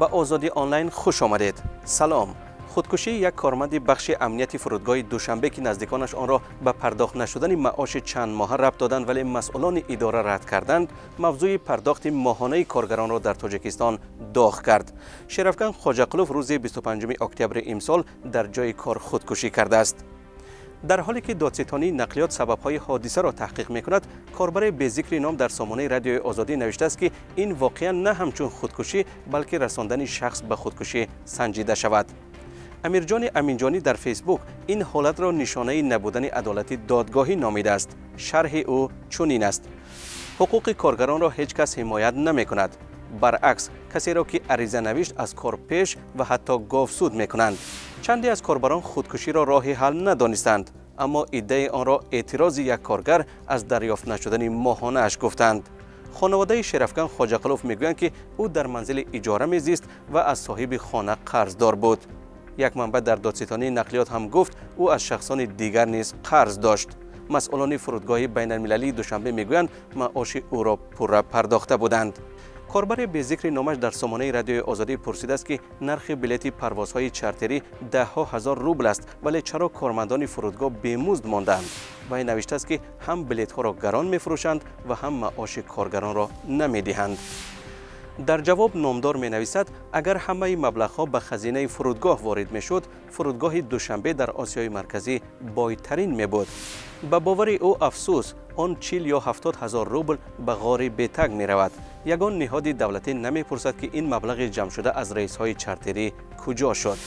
به آزادی آنلاین خوش آمدید. سلام. خودکشی یک کارمند بخش امنیتی فرودگاه دوشنبه که نزدیکانش آن را به پرداخت نشدن معاش چند ماهه ربط دادند ولی مسئولان اداره رد کردند، موضوع پرداخت ماهانه کارگران را در تاجیکستان داغ کرد. شرفکن خواجهقلوف روز 25 اکتبر امسال در جای کار خودکشی کرده است. در حالی که دادستانی نقلیات سبب‌های حادثه را تحقیق می‌کند، کاربر به ذکر نام در سامانه رادیوی آزادی نوشته است که این واقعا نه همچون خودکشی بلکه رساندن شخص به خودکشی سنجیده شود. امیرجان امینجانی در فیسبوک این حالت را نشانه نبودن عدالت دادگاهی نامیده است. شرح او چنین است: حقوق کارگران را هیچ کس حمایت نمی‌کند. برعکس، کسی را که عریضه نوشت از کار پیش و حتی گاوسود می‌کنند. چندی از کاربران خودکشی را راه حل ندانستند، اما ایده آن را اعتراض یک کارگر از دریافت نشدن ماهانه اش گفتند. خانواده شرفکن خواجهقلوف میگویند که او در منزل اجاره میزیست و از صاحب خانه قرضدار بود. یک منبع در دادستانی نقلیات هم گفت او از شخصان دیگر نیز قرض داشت. مسئولان فرودگاه بین المللی دوشنبه میگویند معاش او را پوره پرداخته بودند. کاربر به ذکر نامش در سامانه رادیوی آزادی پرسیده است که نرخ بلیط پروازهای چارتری ده‌ها هزار روبل است، ولی چرا کارمندان فرودگاه بیمزد ماندند؟ و نوشته است که هم بلیط‌ها را گران می‌فروشند و هم معاش کارگران را نمی‌دهند. در جواب نامدار می‌نویسد اگر همه مبلغ‌ها به خزینه فرودگاه وارد می‌شد، فرودگاه دوشنبه در آسیای مرکزی بایترین می‌بود. به باور او افسوس آن 40 یا 70 هزار روبل به غار بیتگ می‌رود. یگان نهاد دولتی نمی‌پرسد که این مبلغ جمع شده از رئیس‌های چارتری کجا شد.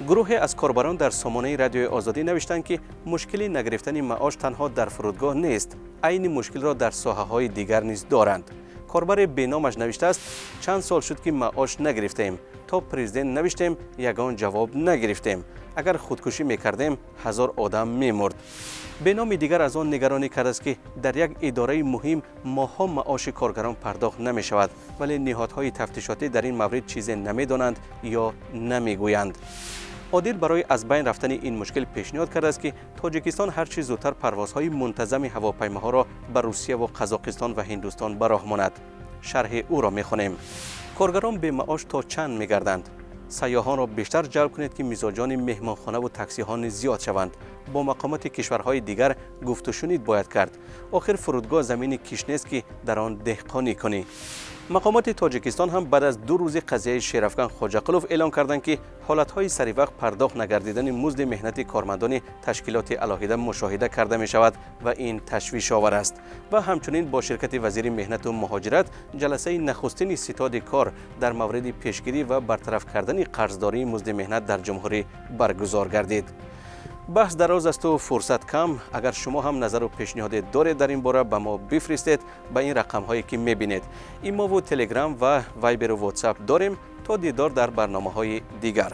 گروهی از کاربران در سامانه رادیوی آزادی نوشتند که مشکل نگرفتن معاش تنها در فرودگاه نیست، عین مشکل را در ساحه‌های دیگر نیز دارند. کاربر بینامش نوشته است چند سال شد که معاش نگرفتیم، تا پرزیدنت نوشتیم یگان جواب نگرفتیم، اگر خودکشی میکردیم 1000 آدم میمرد. به نام دیگر از آن نگرانی کرده است که در یک اداره مهم ماه‌ها معاش کارگران پرداخت نمی شود، ولی نهادهای تفتیشاتی در این مورد چیزی نمیدانند یا نمیگویند. عادل برای از بین رفتن این مشکل پیشنهاد کرده است که تاجیکستان هر چه زودتر پروازهای منتظم هواپیماها را به روسیه و قزاقستان و هندوستان به راه ماند. شرح او را می‌خوانیم. کارگران به معاش تا چند می‌گردند؟ سیاحان را بیشتر جلب کنید که مزاجان مهمانخانه و تاکسی ها زیاد شوند. با مقامات کشورهای دیگر گفت و شنید باید کرد. آخر فرودگاه زمین کش نیست که در آن دهقانی کنی. مقامات تاجیکستان هم بعد از 2 روز قضیه شرفکن خواجهقلوف اعلام کردند که حالتهای سری وقت پرداخت نگردیدن مزد مهنتی کارمندان تشکیلات علاهیده مشاهده کرده می شود و این تشویش آور است. و همچنین با شرکت وزیر مهنت و مهاجرت جلسه نخستین ستاد کار در مورد پیشگیری و برطرف کردن قرضداری مزد مهنت در جمهوری برگزار گردید. بحث دراز است و فرصت کم. اگر شما هم نظر و پیشنهاد دارید در این باره به ما بفرستید به این رقم هایی که میبینید. ایما و تلگرام و وایبر و واتساپ داریم. تا دیدار در برنامه های دیگر.